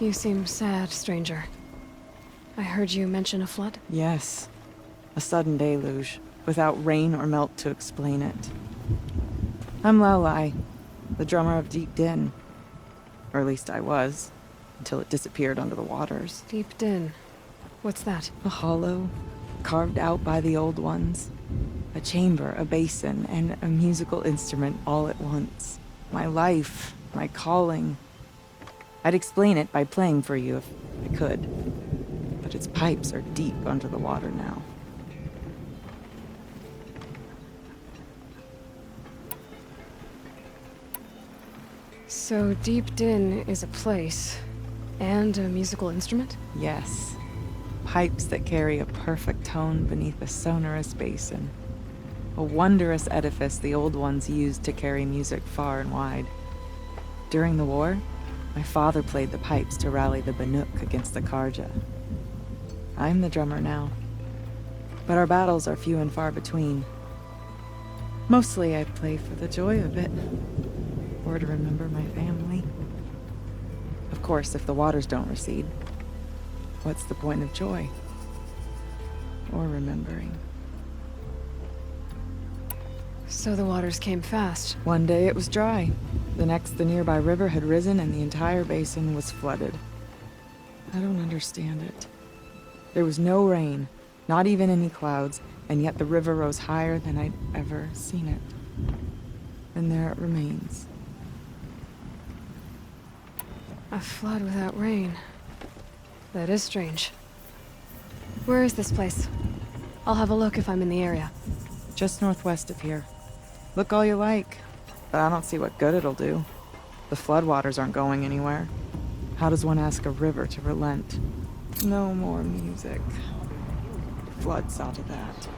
You seem sad, stranger. I heard you mention a flood? Yes. A sudden deluge, without rain or melt to explain it. I'm Aloy, the drummer of Deep Din. Or at least I was, until it disappeared under the waters. Deep Din. What's that? A hollow, carved out by the old ones. A chamber, a basin, and a musical instrument all at once. My life, my calling. I'd explain it by playing for you if I could. But its pipes are deep under the water now. So Deep Din is a place, and a musical instrument? Yes. Pipes that carry a perfect tone beneath a sonorous basin. A wondrous edifice the old ones used to carry music far and wide. During the war, my father played the pipes to rally the Banuk against the Karja. I'm the drummer now. But our battles are few and far between. Mostly I play for the joy of it. Or to remember my family. Of course, if the waters don't recede, what's the point of joy? Or remembering? So the waters came fast. One day it was dry. The next, the nearby river had risen and the entire basin was flooded. I don't understand it. There was no rain, not even any clouds, and yet the river rose higher than I'd ever seen it. And there it remains. A flood without rain. That is strange. Where is this place? I'll have a look if I'm in the area. Just northwest of here. Look all you like, but I don't see what good it'll do. The floodwaters aren't going anywhere. How does one ask a river to relent? No more music. Flood saw to that.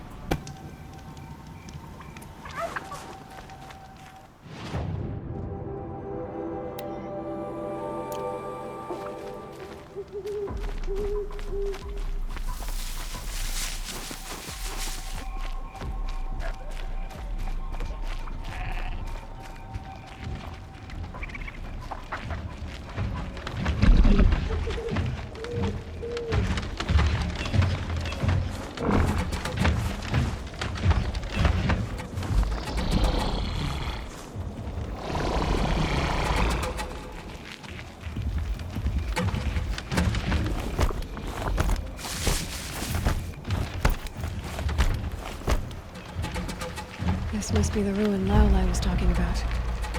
This must be the ruin Laolai was talking about.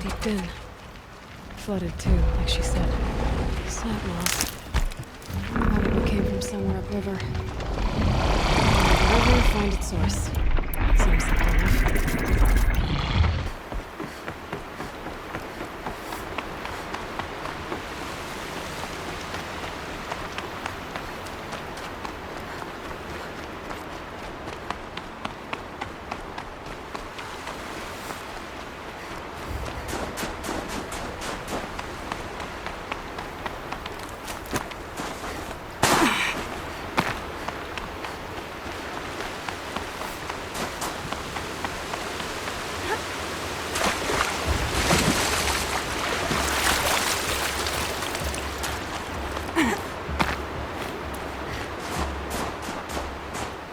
Deep Din. Flooded too, like she said. Sad loss. Probably came from somewhere upriver. The river find its source. Seems simple enough.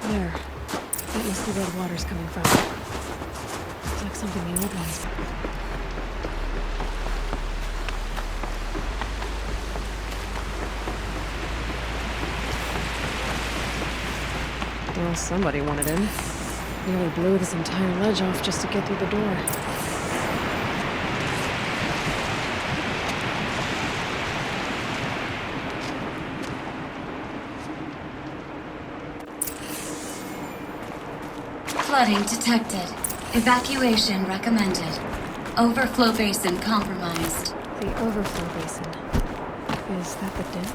There. That must be where the water's coming from. It's like something the old ones. Well, somebody wanted in. Nearly blew this entire ledge off just to get through the door. Flooding detected. Evacuation recommended. Overflow basin compromised. The overflow basin. Is that the din?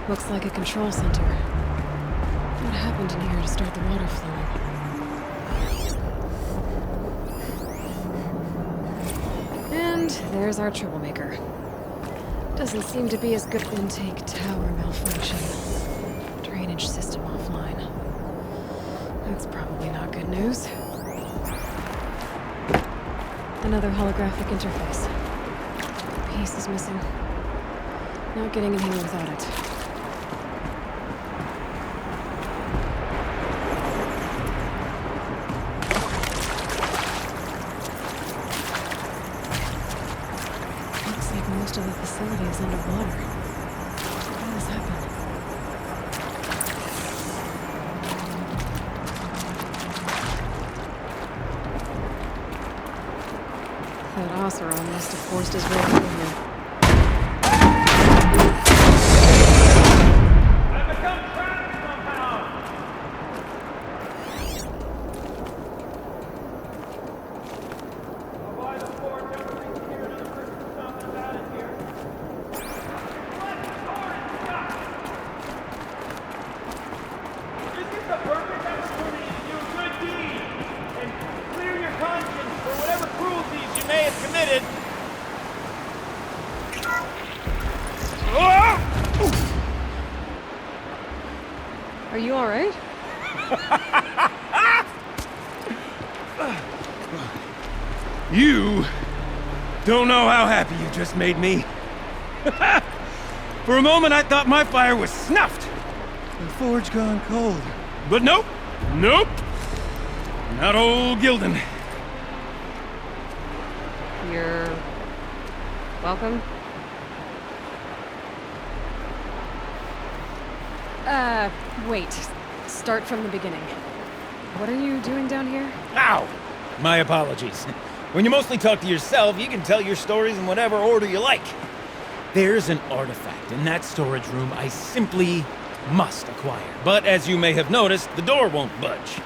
Looks like a control center. What happened in here to start the water flowing? there's our troublemaker. Doesn't seem to be as good. Intake tower malfunction. Drainage system offline. That's probably not good news. Another holographic interface. Piece is missing. Not getting in here without it. Looks like most of the facility is underwater. How did this happen? That Oseron must have forced his way through here. I've become trapped somehow! I'll buy the forge everything here, another person something about it here. What? The door is stuck! Is this the perfect opportunity to do a good deed and clear your conscience for whatever cruelties you may have committed? Are you alright? You don't know how happy you just made me. For a moment, I thought my fire was snuffed. The forge gone cold. But nope. Nope. Not old Gildan. You're... welcome? Wait. Start from the beginning. What are you doing down here? Ow! My apologies. When you mostly talk to yourself, you can tell your stories in whatever order you like. There's an artifact in that storage room I simply must acquire. But as you may have noticed, the door won't budge.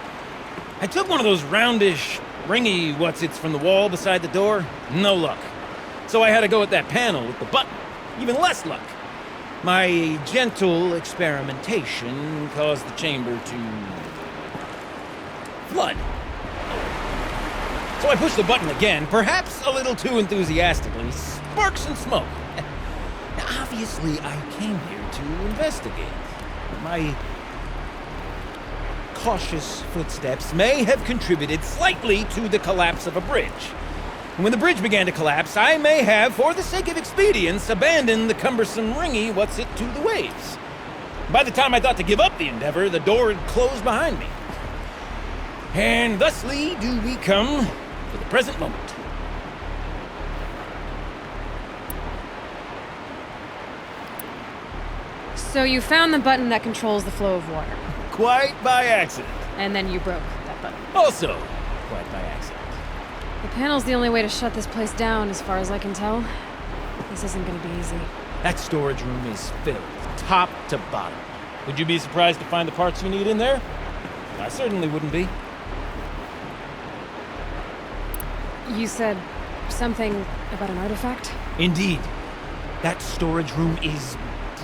I took one of those roundish, ringy what's-its from the wall beside the door. No luck. So I had to go with that panel with the button. Even less luck. My gentle experimentation caused the chamber to flood. So I pushed the button again, perhaps a little too enthusiastically. Sparks and smoke. Now, obviously, I came here to investigate. My cautious footsteps may have contributed slightly to the collapse of a bridge. And when the bridge began to collapse, I may have, for the sake of expedience, abandoned the cumbersome ringy what's-it to the waves. By the time I thought to give up the endeavor, the door had closed behind me. And thusly do we come to the present moment. So you found the button that controls the flow of water, Quite by accident. and then you broke that button. Also, quite by accident. The panel's the only way to shut this place down, as far as I can tell. This isn't gonna be easy. That storage room is filled, top to bottom. Would you be surprised to find the parts you need in there? I certainly wouldn't be. You said something about an artifact? Indeed. That storage room is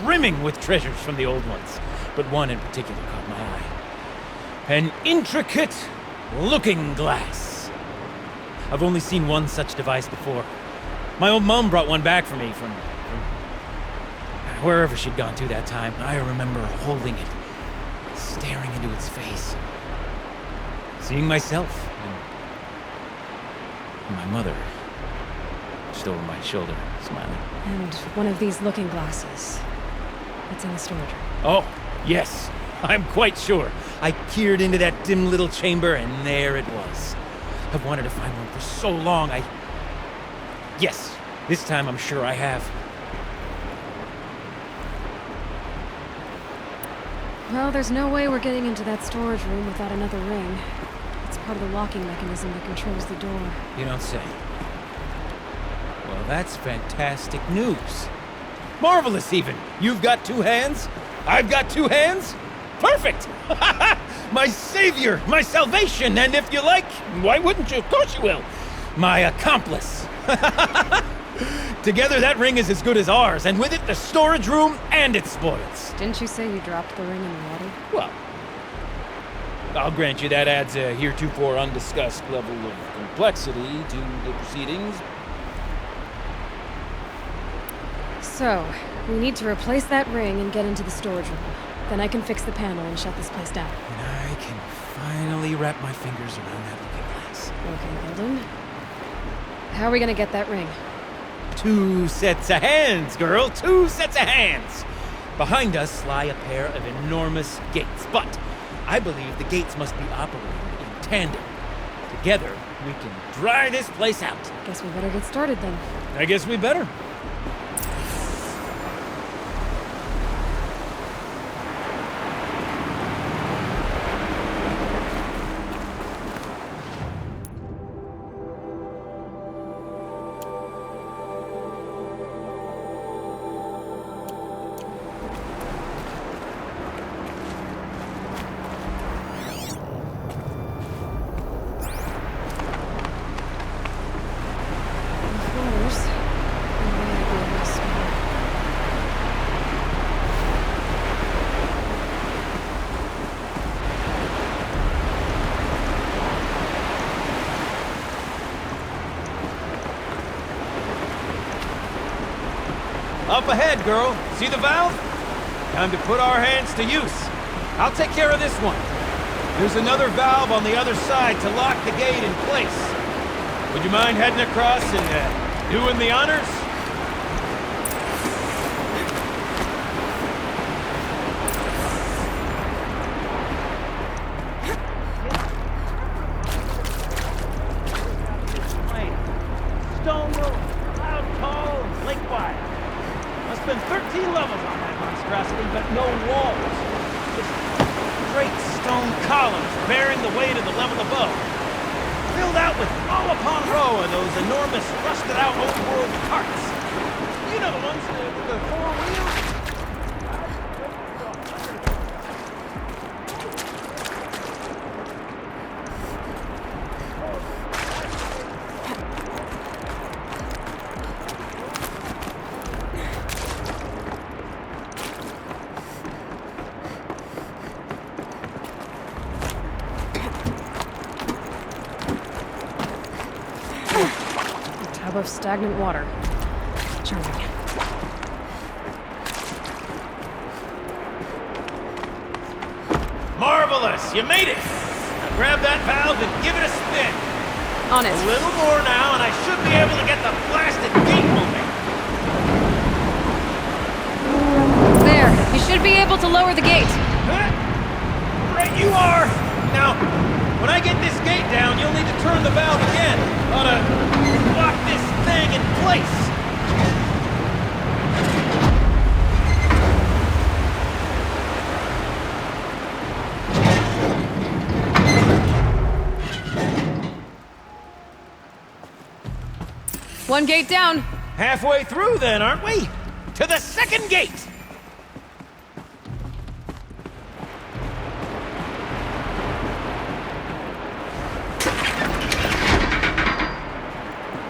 brimming with treasures from the old ones, but one in particular caught my eye. An intricate looking glass. I've only seen one such device before. My old mum brought one back for me from wherever she'd gone to that time. I remember holding it, staring into its face, seeing myself, and my mother just over my shoulder, smiling. And one of these looking glasses. It's in the storage room. Oh, yes, I'm quite sure. I peered into that dim little chamber, and there it was. I've wanted to find one for so long, Yes, this time I'm sure I have. Well, there's no way we're getting into that storage room without another ring. It's part of the locking mechanism that controls the door. You don't say. Well, that's fantastic news. Marvelous, even. You've got two hands. I've got two hands. Perfect! My savior, my salvation, and if you like, why wouldn't you? Of course you will. My accomplice. Together, that ring is as good as ours, and with it, the storage room and its spoils. Didn't you say you dropped the ring in the water? Well, I'll grant you that adds a heretofore undiscussed level of complexity to the proceedings. So, we need to replace that ring and get into the storage room. Then I can fix the panel and shut this place down. And I can finally wrap my fingers around that looking glass. Okay, Holden. How are we gonna get that ring? 2 sets of hands, girl! 2 sets of hands! Behind us lie a pair of enormous gates, but I believe the gates must be operated in tandem. Together, we can dry this place out. Guess we better get started then. I guess we better. Up ahead, girl. See the valve? Time to put our hands to use. I'll take care of this one. There's another valve on the other side to lock the gate in place. Would you mind heading across and doing the honors? Stone roof, loud, tall, and lake-wide. Must have been 13 levels on that monstrosity, but no walls. Just great stone columns bearing the weight of the level above. Filled out with row upon row of those enormous rusted-out old-world carts. You know the ones with the 4 wheels? Tub of stagnant water. Charming. Marvelous! You made it! Now grab that valve and give it a spin. On it. A little more now, and I should be able to get the blasted gate moving. There. You should be able to lower the gate. Huh? Right you are! Now, when I get this gate down, you'll need to turn the valve again. Ought to lock this thing in place. One gate down. Halfway through then, aren't we? To the second gate!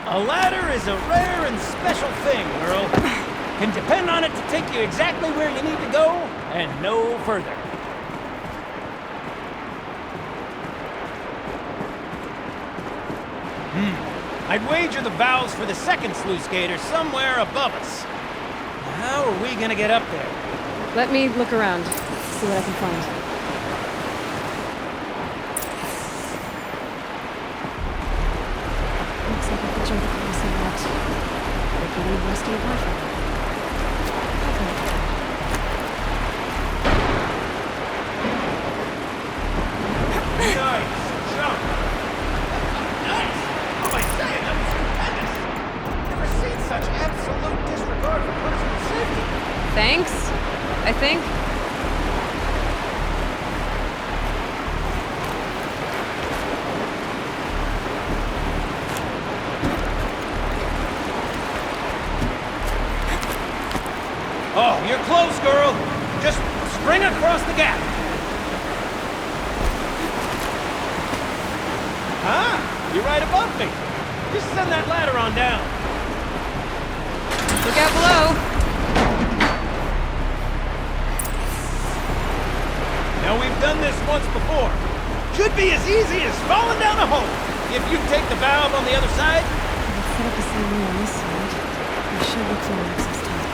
A ladder is a rare and special thing, girl. Can depend on it to take you exactly where you need to go, and no further. I'd wager the valves for the second sluice gate are somewhere above us. How are we gonna get up there? Let me look around. See what I can find. Looks like I could jump across and that. But you need rusty Wi-Fi. Nice jump. Nice. Oh, I say it, that was stupendous. Never seen such absolute disregard for personal safety. Thanks, I think. Oh, you're close, girl. Just spring across the gap. Ah, you're right above me. Just send that ladder on down. Look out below. Now, we've done this once before. Could be as easy as falling down a hole. If you take the valve on the other side. Let's set up the same way on this side. We should look for an access tunnel.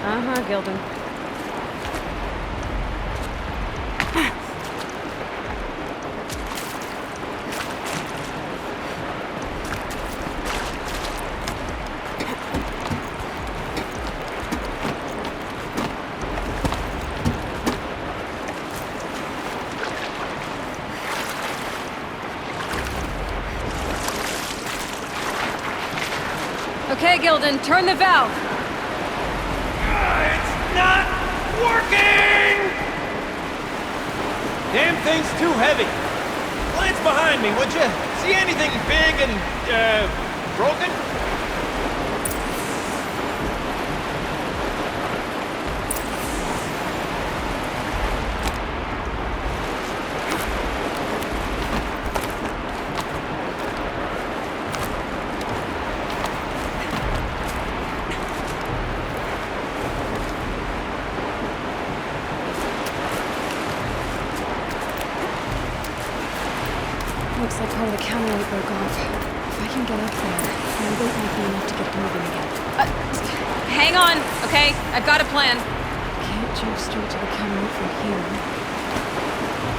Uh-huh, Gildan. Okay, Gildan, turn the valve. It's not working! Damn thing's too heavy. Glance behind me, would you? See anything big and, broken? Looks like part of the counterweight broke off. If I can get up there, my weight might be enough to get it moving again. Hang on, okay? I've got a plan. Can't jump straight to the counterweight from here.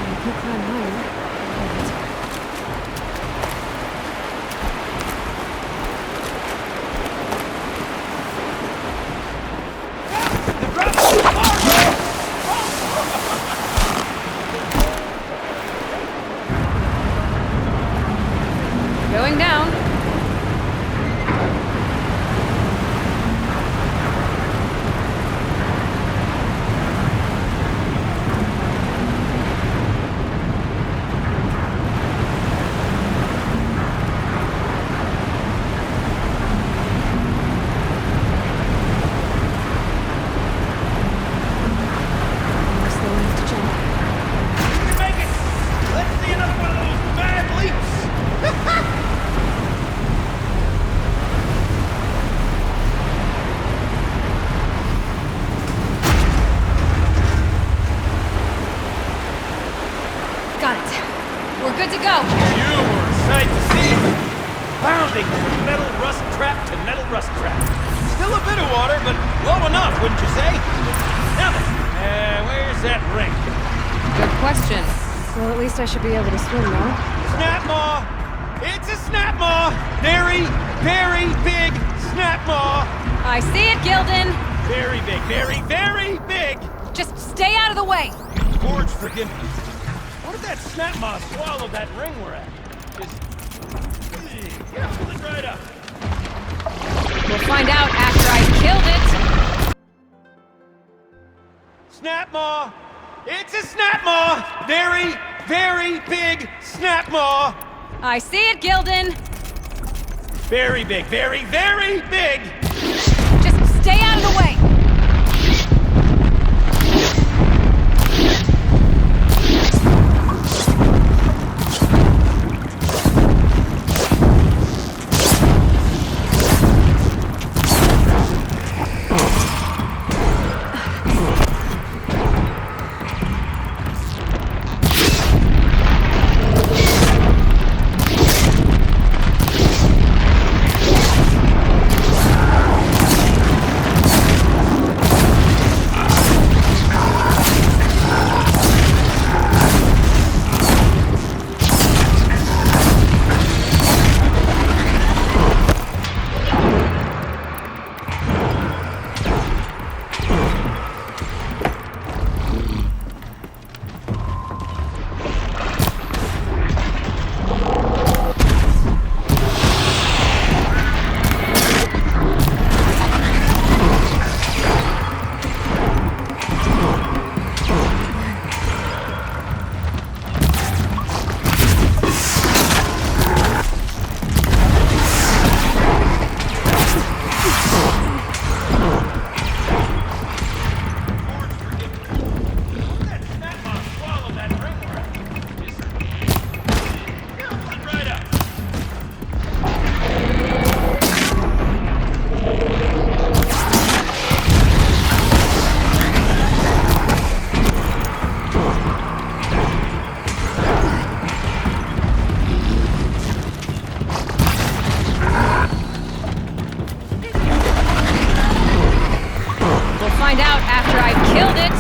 And if you climb higher, I'll hold it. Going down. Almost low enough to jump. You can make it! Let's see another one of those mad leaps! Got it. We're good to go. You were a sight to see. Pounding from metal rust trap to metal rust trap. Still a bit of water, but low enough, wouldn't you say? Now then, where's that ring? Good question. Well, at least I should be able to swim now. Snap maw! It's a snap maw! Very, very big snap maw! I see it, Gildan. Very big, very, very big! Just stay out of the way. Forge, forgive me. What if that snap maw swallowed that ring we're at? Just... pull it right up. We'll find out after I've killed it. Snap maw! It's a snap maw! Very, very big snap maw! I see it, Gildan. Very big, very, very big! Just stay out of the way. find out after I've killed it!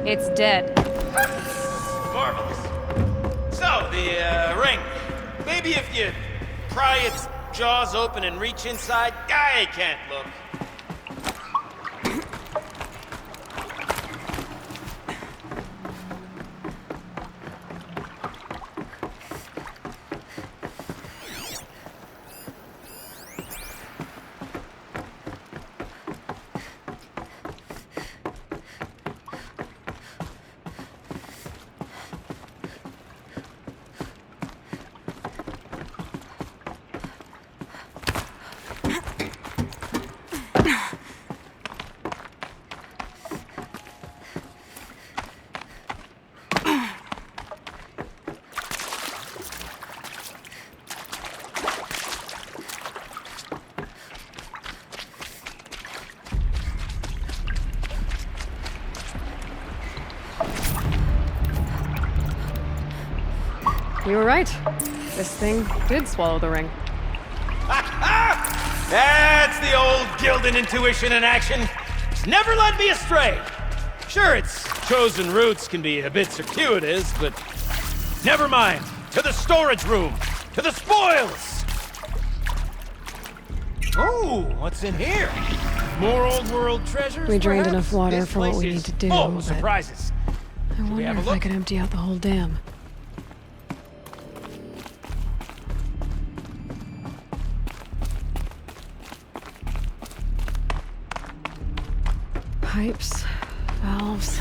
It's dead. Marvelous. So, the ring. Maybe if you pry its jaws open and reach inside, I can't look. You were right. This thing did swallow the ring. That's the old Gildan intuition in action. It's never led me astray. Sure, its chosen routes can be a bit circuitous, but never mind. To the storage room. To the spoils. Ooh, what's in here? More old world treasures? We drained perhaps? enough water This for what place we is need to do, full of but surprises. I we wonder have a if I look? could empty out the whole dam. Pipes, valves.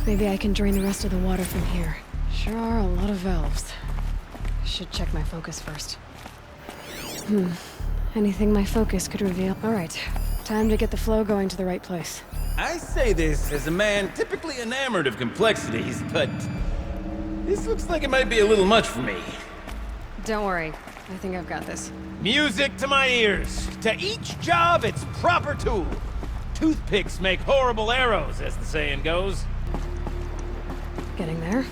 Maybe I can drain the rest of the water from here. Sure are a lot of valves. Should check my focus first. Anything my focus could reveal. Alright, time to get the flow going to the right place. I say this as a man typically enamored of complexities, but this looks like it might be a little much for me. Don't worry, I think I've got this. Music to my ears. To each job, its proper tool. Toothpicks make horrible arrows, as the saying goes. Getting there.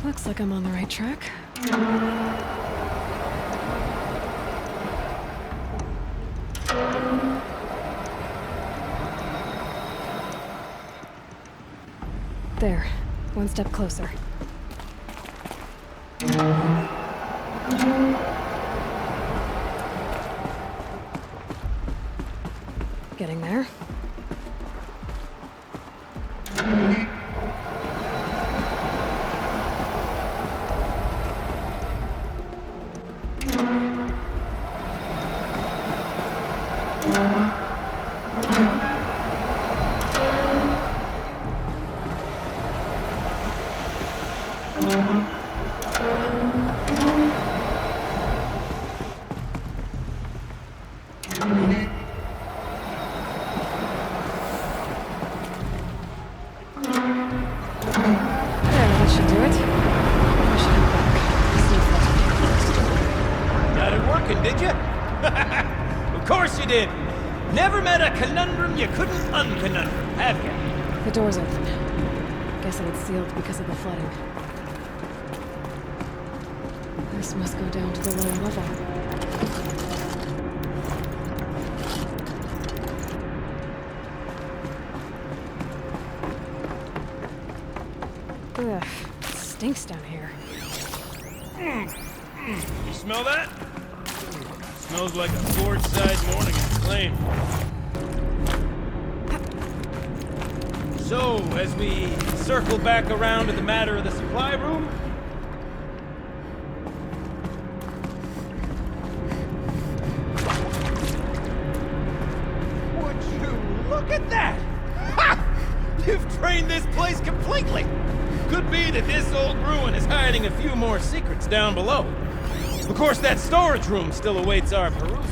Looks like I'm on the right track. There. One step closer. Getting there. in. Never met a conundrum you couldn't unconundrum, have ya? The door's open. Guessing it's sealed because of the flooding. This must go down to the lower level. Ugh, it stinks down here. You smell that? Smells like a port-side morning in flame. So, as we circle back around to the matter of the supply room... Would you look at that? Ha! You've trained this place completely! Could be that this old ruin is hiding a few more secrets down below. Of course, that storage room still awaits our perusal.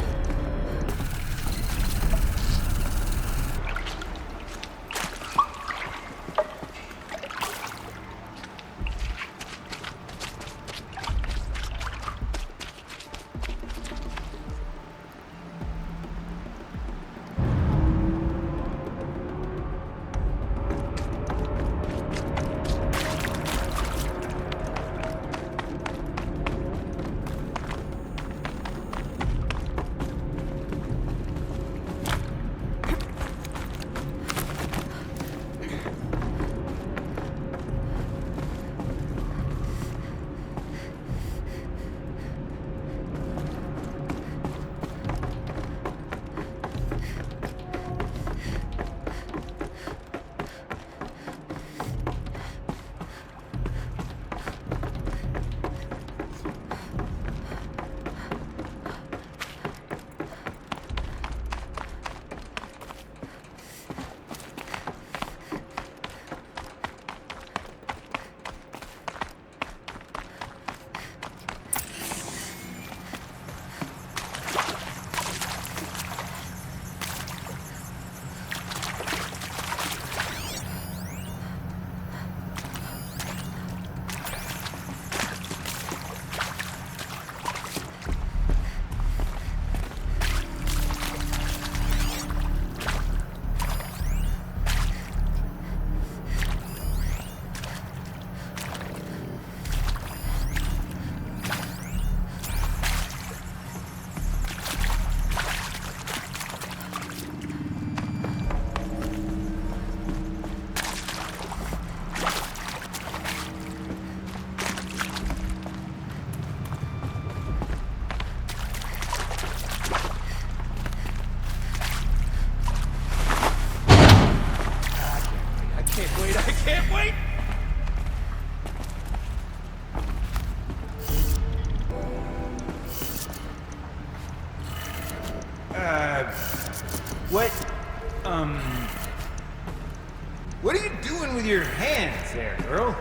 What are you doing with your hands there, girl?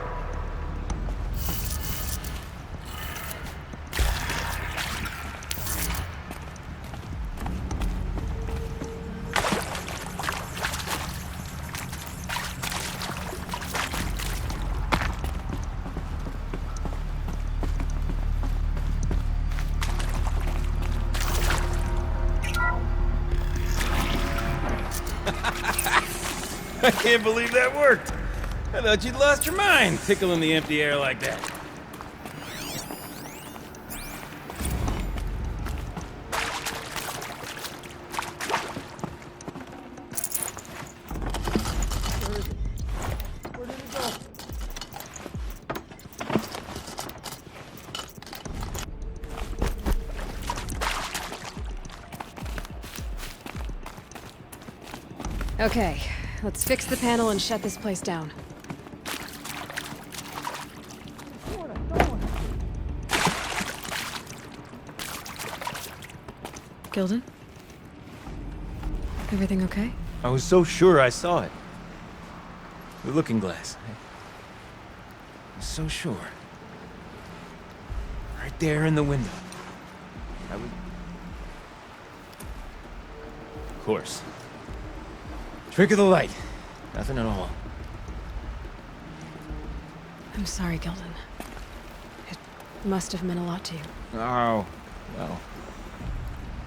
I can't believe that worked. I thought you'd lost your mind, tickling the empty air like that. Where did it go? Okay, let's fix the panel and shut this place down. Gilden? Everything okay? I was so sure I saw it. The looking glass. I was so sure. Right there in the window. I was... Of course. Trick of the light. Nothing at all. I'm sorry, Gilden. It must have meant a lot to you. Oh, well.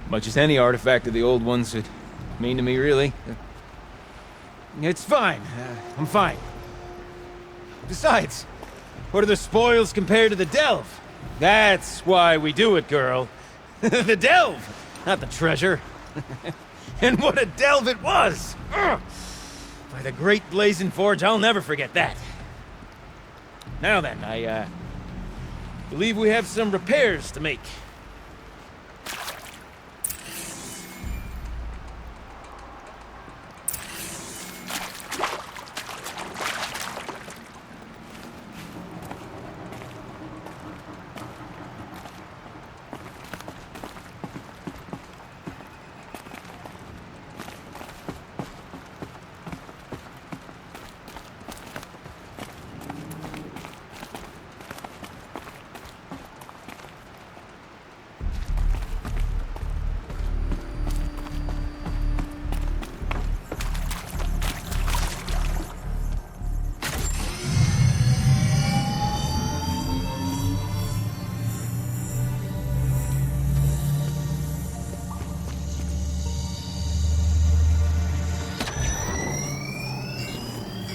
Much as any artifact of the old ones would mean to me, really. It's fine. I'm fine. Besides, what are the spoils compared to the delve? That's why we do it, girl. The delve, not the treasure. And what a delve it was! Ugh. By the great blazing forge, I'll never forget that. Now then, I believe we have some repairs to make.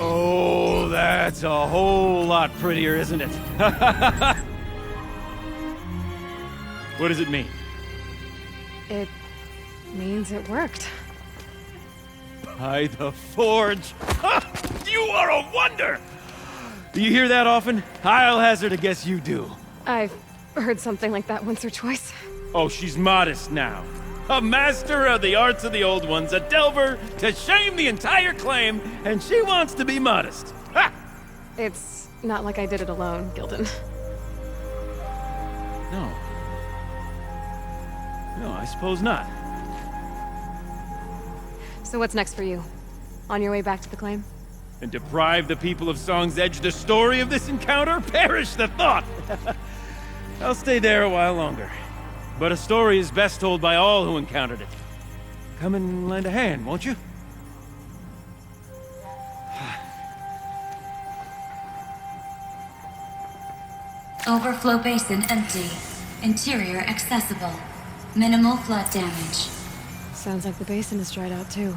Oh, that's a whole lot prettier, isn't it? What does it mean? It means it worked. By the forge! You are a wonder! Do you hear that often? I'll hazard a guess you do. I've heard something like that once or twice. Oh, she's modest now. A master of the arts of the old ones, a delver to shame the entire claim, and she wants to be modest. Ha! It's not like I did it alone, Gildan. No. No, I suppose not. So what's next for you? On your way back to the claim? And deprive the people of Song's Edge the story of this encounter? Perish the thought! I'll stay there a while longer. But a story is best told by all who encountered it. Come and lend a hand, won't you? Overflow basin empty. Interior accessible. Minimal flood damage. Sounds like the basin is dried out too.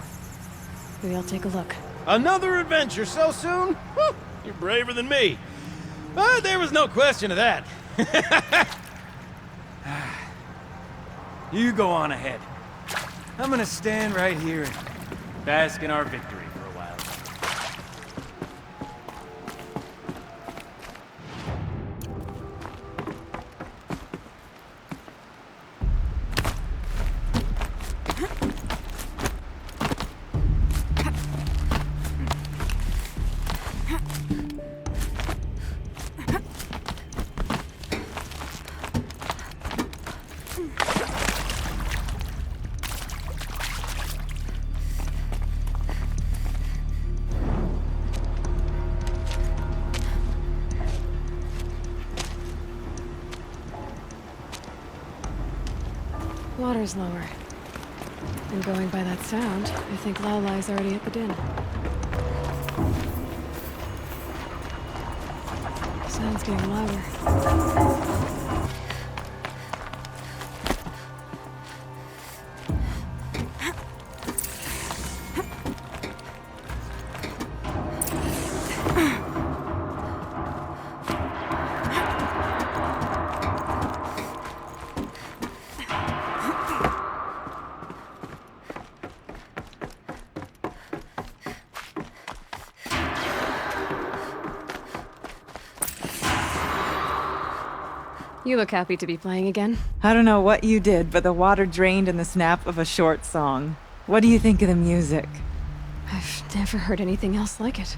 Maybe I'll take a look. Another adventure so soon? Whew, you're braver than me. But there was no question of that. You go on ahead. I'm gonna stand right here and bask in our victory for a while. Water's lower. And going by that sound, I think Laolai's already at the din. Sound's getting louder. You look happy to be playing again. I don't know what you did, but the water drained in the snap of a short song. What do you think of the music? I've never heard anything else like it.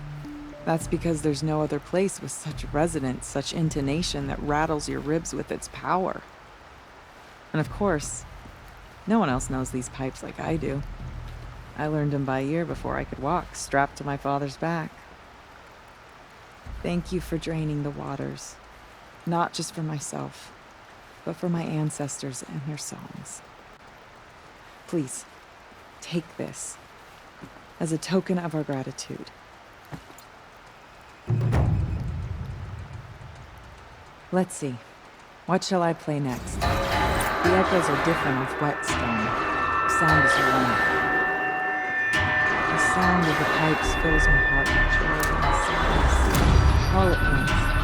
That's because there's no other place with such resonance, such intonation that rattles your ribs with its power. And of course, no one else knows these pipes like I do. I learned them by ear before I could walk, strapped to my father's back. Thank you for draining the waters. Not just for myself, but for my ancestors and their songs. Please, take this as a token of our gratitude. Let's see. What shall I play next? The echoes are different with whetstone. sound is wonderful. The sound of the pipes fills my heart with joy and sadness all at once.